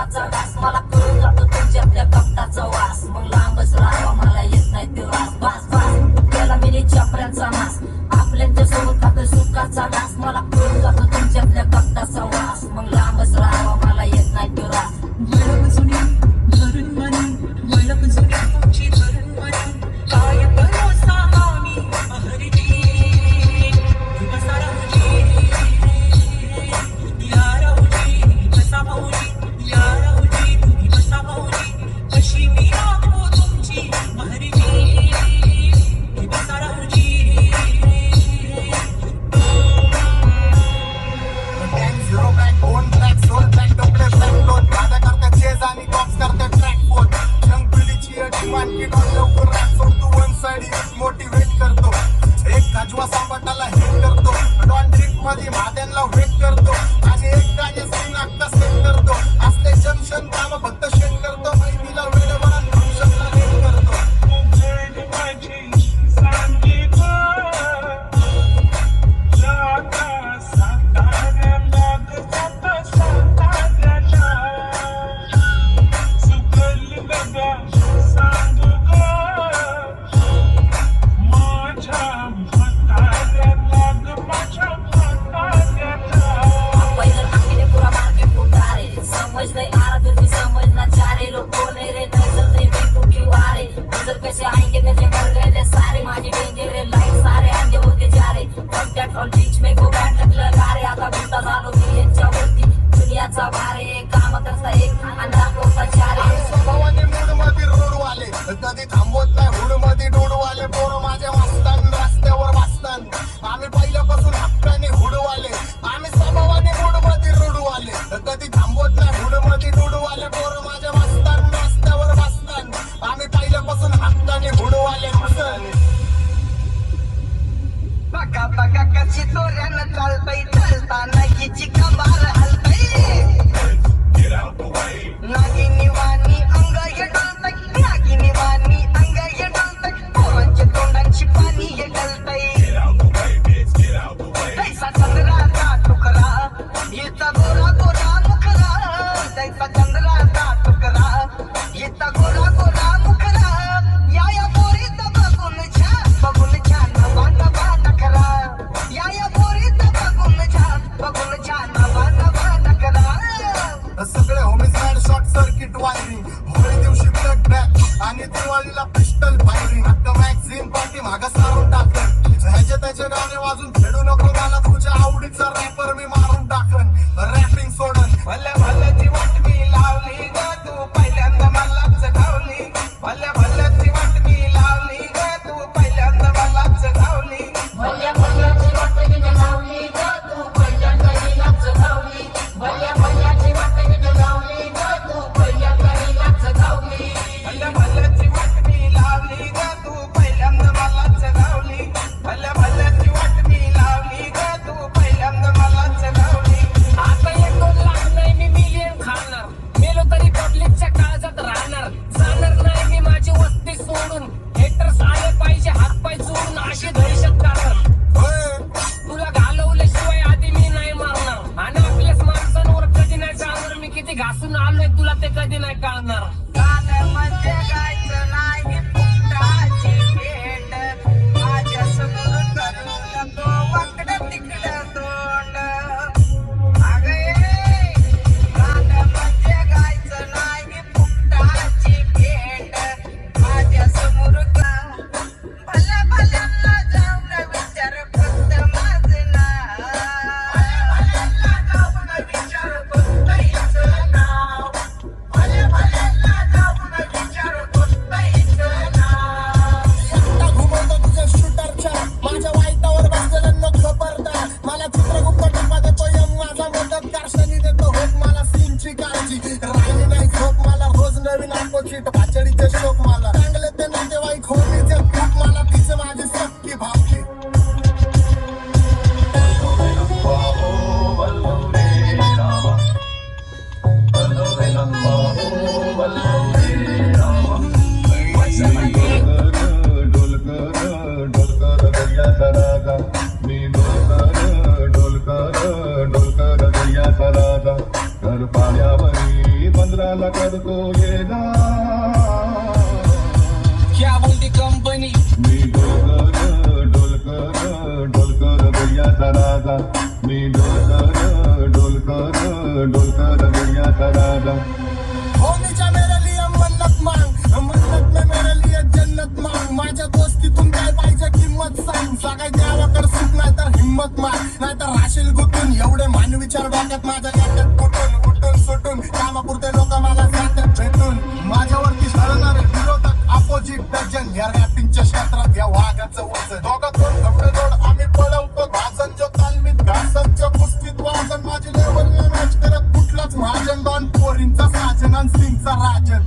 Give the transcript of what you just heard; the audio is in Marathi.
सुखाचा घास मला कळून जातो तुमच्यातल्या कपटाचा वास मग लांबच राहावा मला येत नाही ते वास बास बास त्याला मी चपऱ्यांचा नास आपल्यांच्या सोबत खातो सुखाचा घास मला कळून जातो तुमच्यातल्या कपटाचा वास मग लांबच राहावा मला येत नाही ते वास मोटिवेट करतो एक काजवा सांबाटाला हिट करतो डॉन ड्रिंक मध्ये महाद्यांना वेट करतो आणि एक गाणे सीन अक्का सेट करतो असले जंक्शन काम फक्त शेट करतो महिला वेळेवर फंक्शनला लेट करतो कैसे आएंगे मेरे मर गए सारे माझे डेंजर लाइट सारे अंधे होते जा रहे कॉन्टॅक्ट ऑन बीच में गो बॅटक लगा रे आता भूता झालो मी यांच्यावरती दुनियाचा भारे काम करता एक आणि दाखवता चारे स्वभावाने मूड मध्ये रोडवाले कधी थांबवत नाही हुड मध्ये डोडवाले पोरं माझ्या वाचतान रस्त्यावर वाचतान आम्ही पहिल्यापासून हक्काने हुडवाले आम्ही स्वभावाने मूड मध्ये रोडवाले कधी थांबवत नाही हुड मध्ये डोडवाले पोरं माझ्या वाचतान रस्त्यावर वाचतान आम्ही पहिल्यापासून हक्काने हुडवाले बघा बघा कशी तोऱ्यानं चालतय चालताना हिची कमाल हलतय नागिनी वाणी अंग हे डलतय नागिनी वाणी अंग हे डलतय पोरांच्या तोंडांची पाणी हे डलतय तैसा चंद्राचा तुकडा येता गोरा गोरा मुखरा तैसा चंद्राचा तुकडा येता गोरा गोरा मुखरा या पोरीत बघून छान नवा नवा नखरा या पोरीत बघून छान नवा नवा नखरा सगळे homicide short circuit wiring Holi दिवशी ब्लड बॅग आणि दिवाळीला पिस्टल फायरिंग आता मॅगझिन पाठी मागा सारून टाकलं ह्याचे त्याचे गाणे वाजून खेळू नको मला तुझ्या आवडीचा रॅपर मी मारून टाकन रॅपिंग सोडन भल्या भल्याची वाट मी लावली ग तू पहिल्यांदा मलाच धावली भल्या भल्याची वाट मी लावली ग तू पहिल्यांदा मलाच धावली भल्या भल्याची वाट मी लावली ग तू पहिल्यांदा हिलाच धावली भल्या भल्याची वाट मी लावली ग तू पहिल्यांदा हिलाच धावली भल्या भल्याची वाट मी लावली ग तू पहिल्यांदा मलाच धावली भल्या भल्याची वाट मी लावली ग तू पहिल्यांदा मलाच धावली आता 1-2 लाख नाही मी मिलियन खाणार मेलो तरी पब्लिकच्या काळजात राहणार जाणार नाही मी माझी वस्ती सोडून हेटर्स आले पाहिजे हातपाय जोडून अशी दहशत करणार तुला घालवल्याशिवाय आधी मी नाही मारणार आणि आपल्याच माणसांवर कधी नाही जाणार मी किती घासून आलोय तुला ते कधी नाही कळणार गाण्यामध्ये गायचं नाही फुकटाची भेट माझ्यासमोर करू नको वाकडं तिकडं तोंड अगं ये गाण्यामध्ये गायचं नाही फुकटाची भेट माझ्यासमोर का भल्या भल्याला जाऊन विचार फक्त माझं नाव भल्या भल्याला जाऊन विचार फक्त हिचं नाव भल्या भल्याला जाऊन विचार फक्त हिचं नाव आता घुमवतो तुझ्या शूटरच्या माझ्या वाईटावर बसलेल्यांना खबरदार मला चित्रगुप्त टप्पा देतो यम माझा मदतगार शनी देतो होत मला सीनची काळजी राहिली नाही झोप मला रोज नवीन अपोजिट भाचडीचे शोक मला चांगले ते नातेवाईक होणीचे खूप मला तिचे माझी सक्की भावली डोलकर दर्याचा राजा कर पाण्यावरी बंद पुण्याला करतो येणार क्या बोलती कंपनी मी डोलकर डोलकर डोलकर गैयाचा राजा मी डोलकर डोलकर डोलकर गैयाचा राजा होनीच्या मेरे लिए मन्नत मांग मन्नत में मेरे लिए जन्नत मांग माझ्या दोस्तीतून काय पाहिजे किंमत सांग सगळ्या द्यावाकर सुख नाही तर हिम्मत माग नाही तर राशील गुतून एवढे मान विचार डोक्यात माझ्या याच्यात कुठून उठून सुटून कामापुरते लोक मला जातात भेटून माझ्यावरती सळणारे विरोधक अपोजिट डजन या रॅपिंगच्या क्षेत्रात या वाघाचं वजन दोघात दोन धपडे जोड आम्ही पळवतो भाजन जो तालमीत घासांच्या कुस्तीत वाजन माझी लेवल मॅच करत कुठलाच महाजन दोन पोरींचा साजन आणि सिंगचा राजन